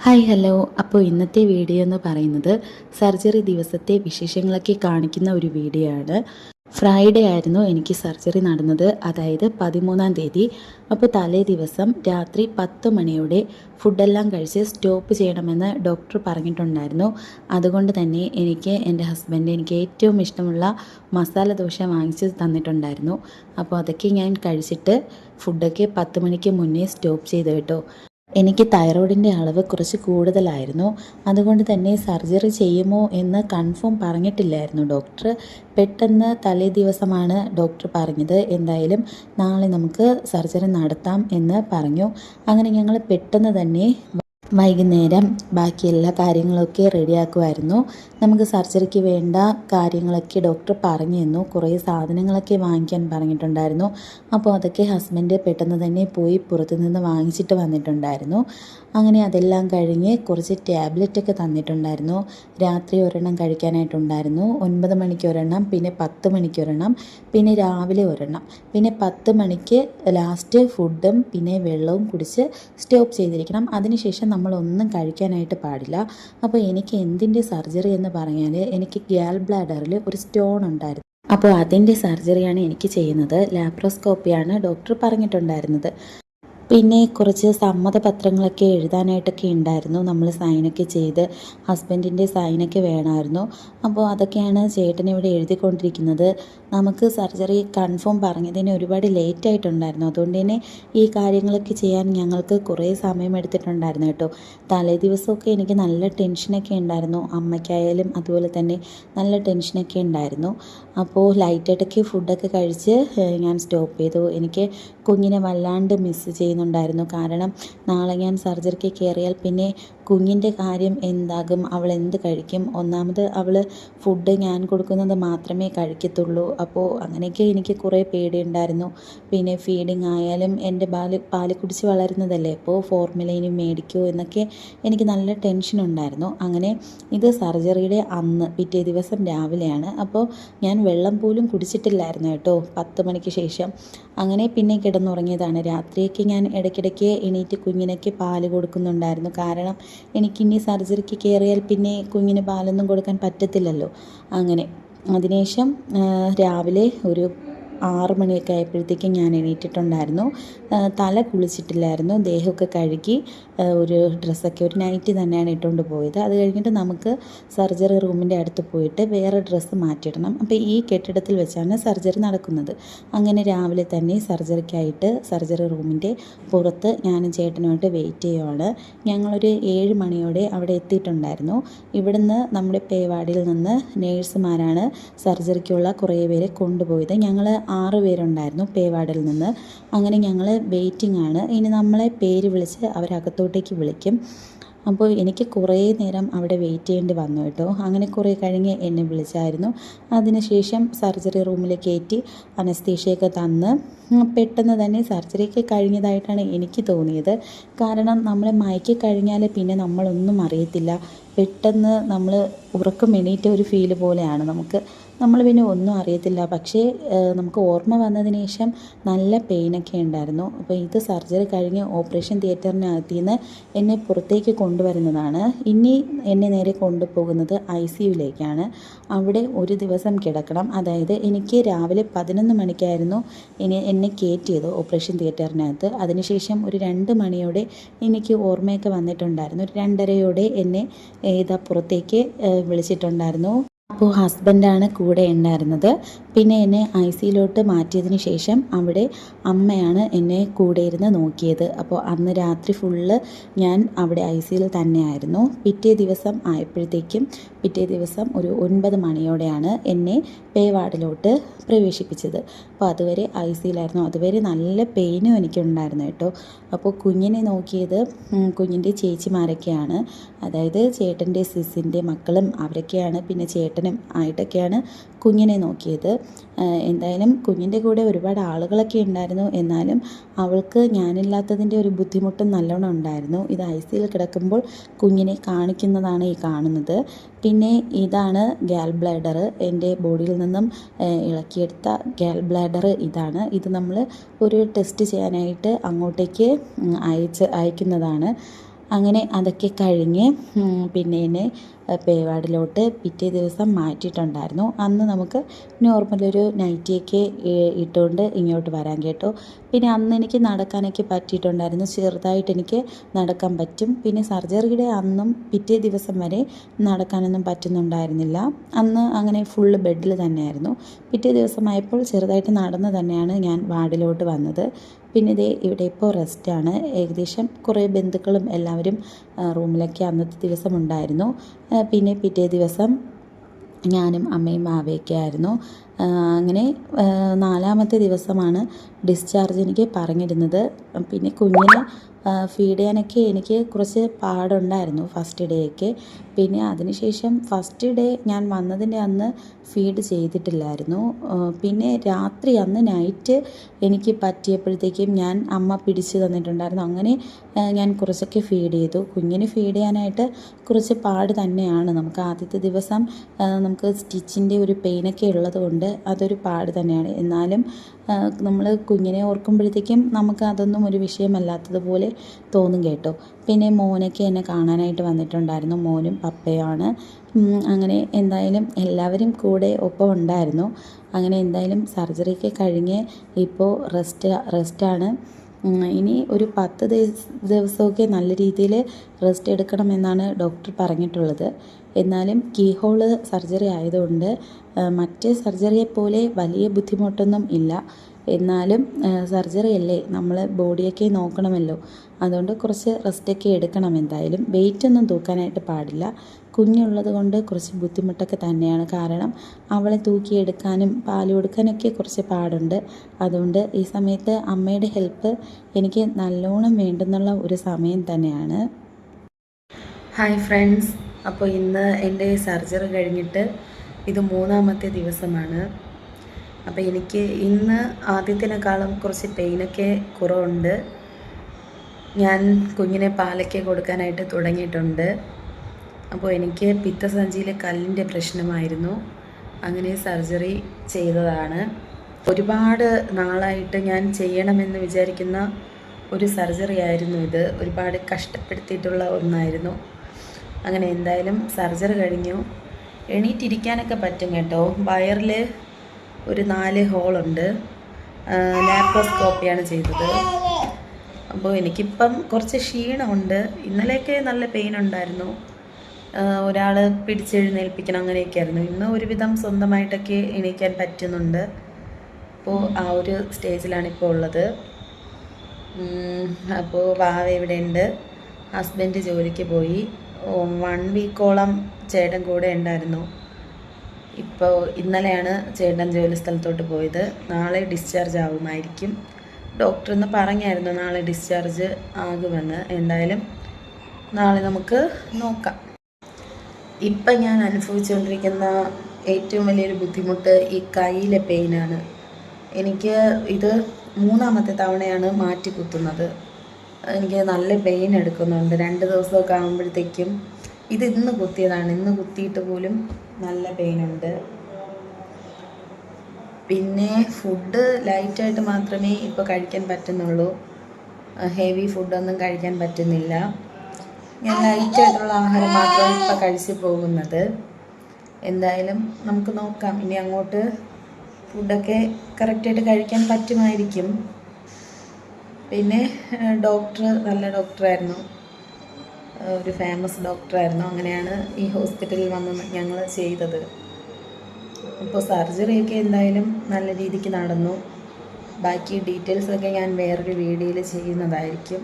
Hi hello. അപ്പോൾ ഇന്നത്തെ video എന്ന് പറയുന്നത് സർജറി ദിവസത്തെ വിശേഷങ്ങളൊക്കെ കാണിക്കുന്ന ഒരു വീഡിയോ ആണ്. ഫ്രൈഡേ ആയിരുന്നു എനിക്ക് സർജറി നടന്നത്, അതായത് 13-ാം തീയതി. അപ്പോൾ തലേ ദിവസം രാത്രി 10 മണിയോടെ ഫുഡെല്ലാം കഴിച്ച് സ്റ്റോപ്പ് ചെയ്യണമെന്ന് ഡോക്ടർ പറഞ്ഞിട്ടുണ്ടായിരുന്നു. അതുകൊണ്ട് തന്നെ എൻ്റെ ഹസ്ബൻഡ് എനിക്ക് ഏറ്റവും ഇഷ്ടമുള്ള മസാല ദോശ വാങ്ങിച്ച് തന്നിട്ടുണ്ടായിരുന്നു. അപ്പോൾ അതൊക്കെ ഞാൻ കഴിച്ചിട്ട് ഫുഡൊക്കെ 10 മണിക്ക് മുന്നേ സ്റ്റോപ്പ് ചെയ്തു കേട്ടോ. എനിക്ക് തൈറോയിഡിൻ്റെ അളവ് കുറച്ച് കൂടുതലായിരുന്നു. അതുകൊണ്ട് തന്നെ സർജറി ചെയ്യുമോ എന്ന് കൺഫേം പറഞ്ഞിട്ടില്ലായിരുന്നു ഡോക്ടർ. പെട്ടെന്ന് തലേ ദിവസമാണ് ഡോക്ടർ പറഞ്ഞത്, എന്തായാലും നാളെ നമുക്ക് സർജറി നടത്താം എന്ന് പറഞ്ഞു. അങ്ങനെ ഞങ്ങൾ പെട്ടെന്ന് തന്നെ വൈകുന്നേരം ബാക്കി എല്ലാ കാര്യങ്ങളൊക്കെ റെഡിയാക്കുമായിരുന്നു. നമുക്ക് സർജറിക്ക് വേണ്ട കാര്യങ്ങളൊക്കെ ഡോക്ടർ പറഞ്ഞു തന്നു. കുറേ സാധനങ്ങളൊക്കെ വാങ്ങിക്കാൻ പറഞ്ഞിട്ടുണ്ടായിരുന്നു. അപ്പോൾ അതൊക്കെ ഹസ്ബൻഡ് പെട്ടെന്ന് തന്നെ പോയി പുറത്തുനിന്ന് വാങ്ങിച്ചിട്ട് വന്നിട്ടുണ്ടായിരുന്നു. അങ്ങനെ അതെല്ലാം കഴിഞ്ഞ് കുറച്ച് ടാബ്ലറ്റൊക്കെ തന്നിട്ടുണ്ടായിരുന്നു. രാത്രി ഒരെണ്ണം കഴിക്കാനായിട്ടുണ്ടായിരുന്നു, 9 മണിക്ക് ഒരെണ്ണം, പിന്നെ 10 മണിക്ക് ഒരെണ്ണം, പിന്നെ രാവിലെ ഒരെണ്ണം, പിന്നെ 10 മണിക്ക് ലാസ്റ്റ് ഫുഡും പിന്നെ വെള്ളവും കുടിച്ച് സ്റ്റോപ്പ് ചെയ്തിരിക്കണം. അതിനുശേഷം നമ്മളൊന്നും കഴിക്കാനായിട്ട് പാടില്ല. അപ്പോൾ എനിക്ക് എന്തിൻ്റെ സർജറി എന്ന് പറഞ്ഞാൽ എനിക്ക് ഗാൽ ബ്ലാഡറിൽ ഒരു സ്റ്റോൺ ഉണ്ടായിരുന്നു. അപ്പോൾ അതിൻ്റെ സർജറിയാണ് എനിക്ക് ചെയ്യുന്നത്. ലാപ്രോസ്കോപ്പിയാണ് ഡോക്ടർ പറഞ്ഞിട്ടുണ്ടായിരുന്നത്. പിന്നെ കുറച്ച് സമ്മതപത്രങ്ങളൊക്കെ എഴുതാനായിട്ടൊക്കെ ഉണ്ടായിരുന്നു. നമ്മൾ സൈനൊക്കെ ചെയ്ത് ഹസ്ബൻഡിൻ്റെ സൈനൊക്കെ വേണമായിരുന്നു. അപ്പോൾ അതൊക്കെയാണ് ചേട്ടൻ ഇവിടെ എഴുതിക്കൊണ്ടിരിക്കുന്നത്. നമുക്ക് സർജറി കൺഫേം പറഞ്ഞതിന് ഒരുപാട് ലേറ്റ് ആയിട്ടുണ്ടായിരുന്നു. അതുകൊണ്ട് തന്നെ ഈ കാര്യങ്ങളൊക്കെ ചെയ്യാൻ ഞങ്ങൾക്ക് കുറേ സമയം എടുത്തിട്ടുണ്ടായിരുന്നു കേട്ടോ. തലേ ദിവസമൊക്കെ എനിക്ക് നല്ല ടെൻഷനൊക്കെ ഉണ്ടായിരുന്നു. അമ്മയ്ക്കായാലും അതുപോലെ തന്നെ നല്ല ടെൻഷനൊക്കെ ഉണ്ടായിരുന്നു. അപ്പോൾ ലൈറ്റായിട്ടൊക്കെ ഫുഡൊക്കെ കഴിച്ച് ഞാൻ സ്റ്റോപ്പ് ചെയ്തു. എനിക്ക് കുഞ്ഞിനെ വല്ലാണ്ട് മിസ് ചെയ്യുന്നുണ്ടായിരുന്നു. കാരണം നാളെ ഞാൻ സർജറിക്ക് കയറിയാൽ പിന്നെ കുഞ്ഞിൻ്റെ കാര്യം എന്താകും, അവൾ എന്ത് കഴിക്കും? ഒന്നാമത് അവൾ ഫുഡ് ഞാൻ കൊടുക്കുന്നത് മാത്രമേ കഴിക്കത്തുള്ളൂ. അപ്പോൾ അങ്ങനെയൊക്കെ എനിക്ക് കുറേ പേടിയുണ്ടായിരുന്നു. പിന്നെ ഫീഡിങ് ആയാലും എൻ്റെ പാല് കുടിച്ച് വളരുന്നതല്ലേ, അപ്പോൾ ഫോർമുലയിന് മേടിക്കുമോ എന്നൊക്കെ എനിക്ക് നല്ല ടെൻഷനുണ്ടായിരുന്നു. അങ്ങനെ ഇത് സർജറിയുടെ അന്ന് പിറ്റേ ദിവസം രാവിലെയാണ്. അപ്പോൾ ഞാൻ വെള്ളം പോലും കുടിച്ചിട്ടില്ലായിരുന്നു കേട്ടോ 10 മണിക്ക് ശേഷം. അങ്ങനെ പിന്നെ കിടന്നുറങ്ങിയതാണ്. രാത്രിയൊക്കെ ഞാൻ ഇടയ്ക്കിടയ്ക്ക് എണീറ്റ് കുഞ്ഞിനൊക്കെ പാല് കൊടുക്കുന്നുണ്ടായിരുന്നു. കാരണം എനിക്കിനി സർജറിക്ക് കയറിയാൽ പിന്നെ കുഞ്ഞിന് പാലൊന്നും കൊടുക്കാൻ പറ്റത്തില്ലല്ലോ. അങ്ങനെ അതിനുശേഷം രാവിലെ ഒരു 6 മണിയൊക്കെ ആയപ്പോഴത്തേക്കും ഞാൻ എണീറ്റിട്ടുണ്ടായിരുന്നു. തല കുളിച്ചിട്ടില്ലായിരുന്നു. ദേഹമൊക്കെ കഴുകി ഒരു ഡ്രസ്സൊക്കെ, ഒരു നൈറ്റി തന്നെയാണ് ഇട്ടുകൊണ്ട് പോയത്. അത് കഴിഞ്ഞിട്ട് നമുക്ക് സർജറി റൂമിൻ്റെ അടുത്ത് പോയിട്ട് വേറെ ഡ്രസ്സ് മാറ്റിയിടണം. അപ്പോൾ ഈ കെട്ടിടത്തിൽ വെച്ചാണ് സർജറി നടക്കുന്നത്. അങ്ങനെ രാവിലെ തന്നെ സർജറിക്കായിട്ട് സർജറി റൂമിൻ്റെ പുറത്ത് ഞാനും ചേട്ടനുമായിട്ട് വെയിറ്റ് ചെയ്യുവാണ്. ഞങ്ങളൊരു 7 മണിയോടെ അവിടെ എത്തിയിട്ടുണ്ടായിരുന്നു. ഇവിടുന്ന് നമ്മുടെ പേവാർഡിൽ നിന്ന് നേഴ്സുമാരാണ് സർജറിക്കുള്ള കുറേ പേരെ കൊണ്ടുപോയത്. ഞങ്ങൾ 6 പേരുണ്ടായിരുന്നു പേവാർഡിൽ നിന്ന്. അങ്ങനെ ഞങ്ങൾ വെയിറ്റിംഗ് ആണ്. ഇനി നമ്മളെ പേര് വിളിച്ച് അവരകത്തോട്ടേക്ക് വിളിക്കും. അപ്പോൾ എനിക്ക് കുറേ നേരം അവിടെ വെയിറ്റ് ചെയ്യേണ്ടി വന്നു കേട്ടോ. അങ്ങനെ കുറേ കഴിഞ്ഞ് എന്നെ വിളിച്ചായിരുന്നു. അതിനുശേഷം സർജറി റൂമിൽ കയറ്റി അനസ്തീഷ്യയൊക്കെ തന്ന് പെട്ടെന്ന് തന്നെ സർജറിയൊക്കെ കഴിഞ്ഞതായിട്ടാണ് എനിക്ക് തോന്നിയത്. കാരണം നമ്മളെ മയക്കി കഴിഞ്ഞാൽ പിന്നെ നമ്മളൊന്നും അറിയത്തില്ല. പെട്ടെന്ന് നമ്മൾ ഉറക്കം എണീറ്റ ഒരു ഫീല് പോലെയാണ് നമുക്ക്. നമ്മൾ പിന്നെ ഒന്നും അറിയത്തില്ല. പക്ഷേ നമുക്ക് ഓർമ്മ വന്നതിന് ശേഷം നല്ല പെയിനൊക്കെ ഉണ്ടായിരുന്നു. അപ്പോൾ ഇത് സർജറി കഴിഞ്ഞ് ഓപ്പറേഷൻ തിയേറ്ററിനകത്ത് നിന്ന് എന്നെ പുറത്തേക്ക് കൊണ്ടുവരുന്നതാണ്. ഇനി എന്നെ നേരെ കൊണ്ടുപോകുന്നത് ICUവിലേക്കാണ്. അവിടെ ഒരു ദിവസം കിടക്കണം. അതായത് എനിക്ക് രാവിലെ 11 മണിക്കായിരുന്നു എന്നെ കയറ്റിയത് ഓപ്പറേഷൻ തിയേറ്ററിനകത്ത്. അതിനുശേഷം ഒരു 2 മണിയോടെ എനിക്ക് ഓർമ്മയൊക്കെ വന്നിട്ടുണ്ടായിരുന്നു. ഒരു 2:30യോടെ എന്നെ പുറത്തേക്ക് വിളിച്ചിട്ടുണ്ടായിരുന്നു. അപ്പോൾ ഹസ്ബൻഡാണ് കൂടെ ഉണ്ടായിരുന്നത്. പിന്നെ എന്നെ ICUലോട്ട് മാറ്റിയതിന് ശേഷം അവിടെ അമ്മയാണ് എന്നെ കൂടെ ഇരുന്ന് നോക്കിയത്. അപ്പോൾ അന്ന് രാത്രി ഫുള്ള് ഞാൻ അവിടെ ICUയിൽ തന്നെയായിരുന്നു. പിറ്റേ ദിവസം ആയപ്പോഴത്തേക്കും പിറ്റേ ദിവസം ഒരു 9 മണിയോടെയാണ് എന്നെ പേവാർഡിലോട്ട് പ്രവേശിപ്പിച്ചത്. അപ്പോൾ അതുവരെ ICUയിലായിരുന്നു. അതുവരെ നല്ല പെയിനും എനിക്കുണ്ടായിരുന്നു കേട്ടോ. അപ്പോൾ കുഞ്ഞിനെ നോക്കിയത് കുഞ്ഞിൻ്റെ ചേച്ചിമാരൊക്കെയാണ്. അതായത് ചേട്ടൻ്റെ സിസിൻ്റെ മക്കളും അവരൊക്കെയാണ്. പിന്നെ ചേട്ടനും ആയിട്ടൊക്കെയാണ് കുഞ്ഞിനെ നോക്കിയത്. എന്തായാലും കുഞ്ഞിൻ്റെ കൂടെ ഒരുപാട് ആളുകളൊക്കെ ഉണ്ടായിരുന്നു. എന്നാലും അവൾക്ക് ഞാനില്ലാത്തതിൻ്റെ ഒരു ബുദ്ധിമുട്ടും നല്ലോണം ഉണ്ടായിരുന്നു. ഇത് ICUയിൽ കിടക്കുമ്പോൾ കുഞ്ഞിനെ കാണിക്കുന്നതാണ് ഈ കാണുന്നത്. പിന്നെ ഇതാണ് ഗാൽ ബ്ലാഡർ. എൻ്റെ ബോഡിയിൽ നിന്നും ഇളക്കിയെടുത്ത ഗാൽ ബ്ലാഡർ ഇതാണ്. ഇത് നമ്മൾ ഒരു ടെസ്റ്റ് ചെയ്യാനായിട്ട് അങ്ങോട്ടേക്ക് അയക്കുന്നതാണ്. അങ്ങനെ അതൊക്കെ കഴിഞ്ഞ് പിന്നെ എന്നെ പേവാർഡിലോട്ട് പിറ്റേ ദിവസം മാറ്റിയിട്ടുണ്ടായിരുന്നു. അന്ന് നമുക്ക് നോർമലൊരു നൈറ്റിയൊക്കെ ഇട്ടുകൊണ്ട് ഇങ്ങോട്ട് വരാൻ കേട്ടോ. പിന്നെ അന്ന് എനിക്ക് നടക്കാനൊക്കെ പറ്റിയിട്ടുണ്ടായിരുന്നു, ചെറുതായിട്ട് എനിക്ക് നടക്കാൻ പറ്റും. പിന്നെ സർജറിയുടെ അന്നും പിറ്റേ ദിവസം വരെ നടക്കാനൊന്നും പറ്റുന്നുണ്ടായിരുന്നില്ല. അന്ന് അങ്ങനെ ഫുള്ള് ബെഡിൽ തന്നെയായിരുന്നു. പിറ്റേ ദിവസമായപ്പോൾ ചെറുതായിട്ട് നടന്ന് തന്നെയാണ് ഞാൻ വാർഡിലോട്ട് വന്നത്. പിന്നെ ഇതേ ഇവിടെ ഇപ്പോൾ റെസ്റ്റാണ്. ഏകദേശം കുറേ ബന്ധുക്കളും എല്ലാവരും റൂമിലൊക്കെ അന്നത്തെ ദിവസം ഉണ്ടായിരുന്നു. പിന്നെ പിറ്റേ ദിവസം ഞാനും അമ്മയും വാവയൊക്കെ ആയിരുന്നു. അങ്ങനെ 4ാമത്തെ ദിവസമാണ് ഡിസ്ചാർജ് എനിക്ക് പറഞ്ഞിരുന്നത്. പിന്നെ കുഞ്ഞിനെ ഫീഡ് ചെയ്യാനൊക്കെ എനിക്ക് കുറച്ച് പാടുണ്ടായിരുന്നു ഫസ്റ്റ് ഡേ ഒക്കെ. പിന്നെ അതിനുശേഷം ഫസ്റ്റ് ഡേ ഞാൻ വന്നതിൻ്റെ അന്ന് ഫീഡ് ചെയ്തിട്ടില്ലായിരുന്നു. പിന്നെ രാത്രി അന്ന് നൈറ്റ് എനിക്ക് പറ്റിയപ്പോഴത്തേക്കും അമ്മ പിടിച്ച് തന്നിട്ടുണ്ടായിരുന്നു. അങ്ങനെ ഞാൻ കുറച്ചൊക്കെ ഫീഡ് ചെയ്തു. കുഞ്ഞിന് ഫീഡ് ചെയ്യാനായിട്ട് കുറച്ച് പാട് തന്നെയാണ്. നമുക്ക് ആദ്യത്തെ ദിവസം നമുക്ക് സ്റ്റിച്ചിൻ്റെ ഒരു പെയിനൊക്കെ ഉള്ളത് കൊണ്ട് അതൊരു പാട് തന്നെയാണ്. എന്നാലും നമ്മൾ കുഞ്ഞിനെ ഓർക്കുമ്പോഴത്തേക്കും നമുക്ക് അതൊന്നും ഒരു വിഷയമല്ലാത്തതുപോലെ തോന്നും കേട്ടോ. പിന്നെ മോനൊക്കെ എന്നെ കാണാനായിട്ട് വന്നിട്ടുണ്ടായിരുന്നു. മോനും പപ്പയുമാണ്. അങ്ങനെ എന്തായാലും എല്ലാവരും കൂടെ ഒപ്പം ഉണ്ടായിരുന്നു. അങ്ങനെ എന്തായാലും സർജറിയൊക്കെ കഴിഞ്ഞ് ഇപ്പോൾ റെസ്റ്റാണ്. ഇനി ഒരു 10 ദിവസമൊക്കെ നല്ല രീതിയിൽ റെസ്റ്റ് എടുക്കണമെന്നാണ് ഡോക്ടർ പറഞ്ഞിട്ടുള്ളത്. എന്നാലും കീ ഹോള് സർജറി ആയതുകൊണ്ട് മറ്റ് സർജറിയെപ്പോലെ വലിയ ബുദ്ധിമുട്ടൊന്നും ഇല്ല. എന്നാലും സർജറി അല്ലേ, നമ്മൾ ബോഡിയൊക്കെ നോക്കണമല്ലോ. അതുകൊണ്ട് കുറച്ച് റെസ്റ്റൊക്കെ എടുക്കണം. എന്തായാലും വെയിറ്റൊന്നും തൂക്കാനായിട്ട് പാടില്ല. കുഞ്ഞുള്ളത് കൊണ്ട് കുറച്ച് ബുദ്ധിമുട്ടൊക്കെ തന്നെയാണ്. കാരണം അവളെ തൂക്കിയെടുക്കാനും പാൽ കൊടുക്കാനൊക്കെ കുറച്ച് പാടുണ്ട്. അതുകൊണ്ട് ഈ സമയത്ത് അമ്മയുടെ ഹെൽപ്പ് എനിക്ക് നല്ലോണം വേണ്ടുന്നുള്ള ഒരു സമയം തന്നെയാണ്. ഹായ് ഫ്രണ്ട്സ്, അപ്പോൾ ഇന്ന് എൻ്റെ സർജറി കഴിഞ്ഞിട്ട് ഇത് 3ാമത്തെ ദിവസമാണ്. അപ്പോൾ എനിക്ക് ഇന്ന് ആദ്യത്തിനേക്കാളും കുറച്ച് പെയിനൊക്കെ കുറവുണ്ട്. ഞാൻ കുഞ്ഞിനെ പാലൊക്കെ കൊടുക്കാനായിട്ട് തുടങ്ങിയിട്ടുണ്ട്. അപ്പോൾ എനിക്ക് പിത്തസഞ്ചിയിൽ കല്ലിൻ്റെ പ്രശ്നമായിരുന്നു. അങ്ങനെ സർജറി ചെയ്തതാണ്. ഒരുപാട് നാളായിട്ട് ഞാൻ ചെയ്യണമെന്ന് വിചാരിക്കുന്ന ഒരു സർജറി ആയിരുന്നു ഇത്. ഒരുപാട് കഷ്ടപ്പെടുത്തിയിട്ടുള്ള ഒന്നായിരുന്നു. അങ്ങനെ എന്തായാലും സർജറി കഴിഞ്ഞു. എണീറ്റിരിക്കാനൊക്കെ പറ്റും കേട്ടോ. വയറിൽ ഒരു 4 ഹോളുണ്ട്. ലാപ്രോസ്കോപ്പിയാണ് ചെയ്തത്. അപ്പോൾ എനിക്കിപ്പം കുറച്ച് ക്ഷീണമുണ്ട്. ഇന്നലെയൊക്കെ നല്ല പെയിൻ ഉണ്ടായിരുന്നു. ഒരാൾ പിടിച്ചെഴുന്നേൽപ്പിക്കണം, അങ്ങനെയൊക്കെ ആയിരുന്നു. ഇന്ന് ഒരുവിധം സ്വന്തമായിട്ടൊക്കെ എണീക്കാൻ പറ്റുന്നുണ്ട്. അപ്പോൾ ആ ഒരു സ്റ്റേജിലാണ് ഇപ്പോൾ ഉള്ളത്. അപ്പോൾ വാവ ഇവിടെ ഉണ്ട്. ഹസ്ബൻഡ് ജോലിക്ക് പോയി. 1 വീക്കോളം ചേട്ടൻ കൂടെ ഉണ്ടായിരുന്നു. ഇപ്പോൾ ഇന്നലെയാണ് ചേട്ടൻ ജോലി സ്ഥലത്തോട്ട് പോയത്. നാളെ ഡിസ്ചാർജ് ആവുമായിരിക്കും. ഡോക്ടർ ഇന്ന് പറഞ്ഞായിരുന്നു നാളെ ഡിസ്ചാർജ് ആകുമെന്ന്. എന്തായാലും നാളെ നമുക്ക് നോക്കാം. ഇപ്പം ഞാൻ അനുഭവിച്ചുകൊണ്ടിരിക്കുന്ന ഏറ്റവും വലിയൊരു ബുദ്ധിമുട്ട് ഈ കയ്യിലെ പെയിനാണ്. എനിക്ക് ഇത് 3ാമത്തെ തവണയാണ് മാറ്റി കുത്തുന്നത്. എനിക്ക് നല്ല പെയിൻ എടുക്കുന്നുണ്ട്. 2 ദിവസമൊക്കെ ആകുമ്പോഴത്തേക്കും. ഇത് ഇന്ന് കുത്തിയതാണ്. ഇന്ന് കുത്തിയിട്ട് പോലും നല്ല പെയിനുണ്ട്. പിന്നെ ഫുഡ് ലൈറ്റായിട്ട് മാത്രമേ ഇപ്പോൾ കഴിക്കാൻ പറ്റുന്നുള്ളൂ. ഹെവി ഫുഡൊന്നും കഴിക്കാൻ പറ്റുന്നില്ല. ഞാൻ ലൈറ്റായിട്ടുള്ള ആഹാരം മാത്രമാണ് ഇപ്പോൾ കഴിച്ച് പോകുന്നത്. എന്തായാലും നമുക്ക് നോക്കാം. ഇനി അങ്ങോട്ട് ഫുഡൊക്കെ കറക്റ്റായിട്ട് കഴിക്കാൻ പറ്റുമായിരിക്കും. പിന്നെ ഡോക്ടർ നല്ല ഡോക്ടറായിരുന്നു, ഒരു ഫേമസ് ഡോക്ടറായിരുന്നു. അങ്ങനെയാണ് ഈ ഹോസ്പിറ്റലിൽ വന്ന് ഞങ്ങൾ ചെയ്തത്. അപ്പോൾ സർജറിയൊക്കെ എന്തായാലും നല്ല രീതിക്ക് നടന്നു. ബാക്കി ഡീറ്റെയിൽസൊക്കെ ഞാൻ വേറൊരു വീഡിയോയിൽ ചെയ്യുന്നതായിരിക്കും.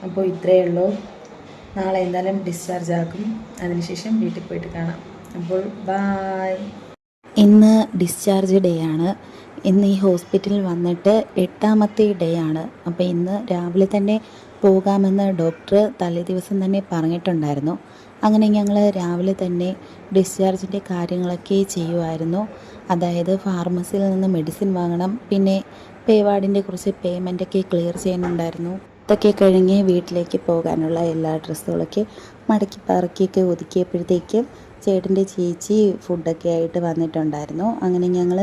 അപ്പോൾ ഇത്രയേ ഉള്ളൂ. നാളെ എന്തായാലും ഡിസ്ചാർജ് ആക്കും. അതിനുശേഷം വീട്ടിൽ പോയിട്ട് കാണാം. അപ്പോൾ ബായ്. ഇന്ന് ഡിസ്ചാർജ് ഡേ ആണ്. ഇന്ന് ഈ ഹോസ്പിറ്റലിൽ വന്നിട്ട് 8ാമത്തെ ഡേ ആണ്. അപ്പോൾ ഇന്ന് രാവിലെ തന്നെ പോകാമെന്ന് ഡോക്ടർ തലേ ദിവസം തന്നെ പറഞ്ഞിട്ടുണ്ടായിരുന്നു. അങ്ങനെ ഞങ്ങൾ രാവിലെ തന്നെ ഡിസ്ചാർജിൻ്റെ കാര്യങ്ങളൊക്കെ ചെയ്യുമായിരുന്നു. അതായത് ഫാർമസിയിൽ നിന്ന് മെഡിസിൻ വാങ്ങണം. പിന്നെ പേവാർഡിൻ്റെ കുറച്ച് പേയ്മെൻറ്റൊക്കെ ക്ലിയർ ചെയ്യാനുണ്ടായിരുന്നു. ഇതൊക്കെ കഴിഞ്ഞ് വീട്ടിലേക്ക് പോകാനുള്ള എല്ലാ ഡ്രസ്സുകളൊക്കെ മടക്കി പറക്കിയൊക്കെ ഒതുക്കിയപ്പോഴത്തേക്കും ചേട്ടൻ്റെ ചേച്ചി ഫുഡൊക്കെ ആയിട്ട് വന്നിട്ടുണ്ടായിരുന്നു. അങ്ങനെ ഞങ്ങൾ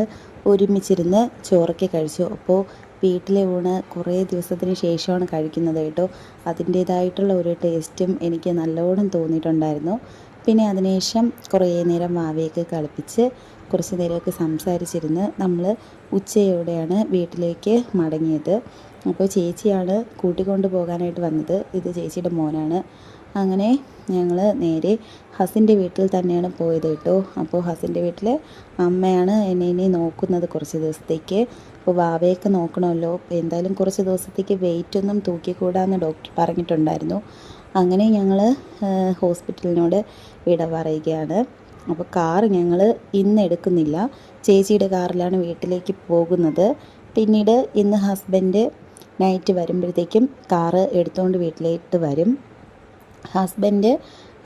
ഒരുമിച്ചിരുന്ന് ചോറൊക്കെ കഴിച്ചു. അപ്പോൾ വീട്ടിലെ ഊണ് കുറേ ദിവസത്തിന് ശേഷമാണ് കഴിക്കുന്നത് കേട്ടോ. അതിൻ്റേതായിട്ടുള്ള ഒരു ടേസ്റ്റും എനിക്ക് നല്ലോണം തോന്നിയിട്ടുണ്ടായിരുന്നു. പിന്നെ അതിനുശേഷം കുറേ നേരം വാവയൊക്കെ കളിപ്പിച്ച് കുറച്ച് നേരമൊക്കെ സംസാരിച്ചിരുന്ന് നമ്മൾ ഉച്ചയോടെയാണ് വീട്ടിലേക്ക് മടങ്ങിയത്. അപ്പോൾ ചേച്ചിയാണ് കൂട്ടിക്കൊണ്ട് പോകാനായിട്ട് വന്നത്. ഇത് ചേച്ചിയുടെ മോനാണ്. അങ്ങനെ ഞങ്ങൾ നേരെ ഹസിൻ്റെ വീട്ടിൽ തന്നെയാണ് പോയത് കേട്ടോ. അപ്പോൾ ഹസിൻ്റെ വീട്ടിൽ അമ്മയാണ് എന്നെ നോക്കുന്നത് കുറച്ച് ദിവസത്തേക്ക്. അപ്പോൾ വാവയൊക്കെ നോക്കണമല്ലോ. അപ്പോൾ എന്തായാലും കുറച്ച് ദിവസത്തേക്ക് വെയിറ്റൊന്നും തൂക്കിക്കൂടാന്ന് ഡോക്ടർ പറഞ്ഞിട്ടുണ്ടായിരുന്നു. അങ്ങനെ ഞങ്ങൾ ഹോസ്പിറ്റലിനോട് വിട പറയുകയാണ്. അപ്പോൾ കാർ ഞങ്ങൾ ഇന്ന് എടുക്കുന്നില്ല, ചേച്ചിയുടെ കാറിലാണ് വീട്ടിലേക്ക് പോകുന്നത്. പിന്നീട് ഇന്ന് ഹസ്ബൻഡ് നൈറ്റ് വരുമ്പോഴത്തേക്കും കാറ് എടുത്തുകൊണ്ട് വീട്ടിലേക്ക് വരും. ഹസ്ബൻഡ്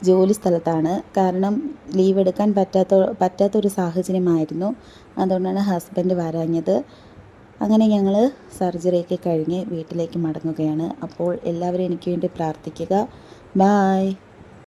ജോലി സ്ഥലത്താണ്, കാരണം ലീവ് എടുക്കാൻ പറ്റാത്തൊരു സാഹചര്യമായിരുന്നു. അതുകൊണ്ടാണ് ഹസ്ബൻഡ് വരാഞ്ഞത്. അങ്ങനെ ഞങ്ങൾ സർജറിയൊക്കെ കഴിഞ്ഞ് വീട്ടിലേക്ക് മടങ്ങുകയാണ്. അപ്പോൾ എല്ലാവരും എനിക്ക് വേണ്ടി പ്രാർത്ഥിക്കുക. ബായ്.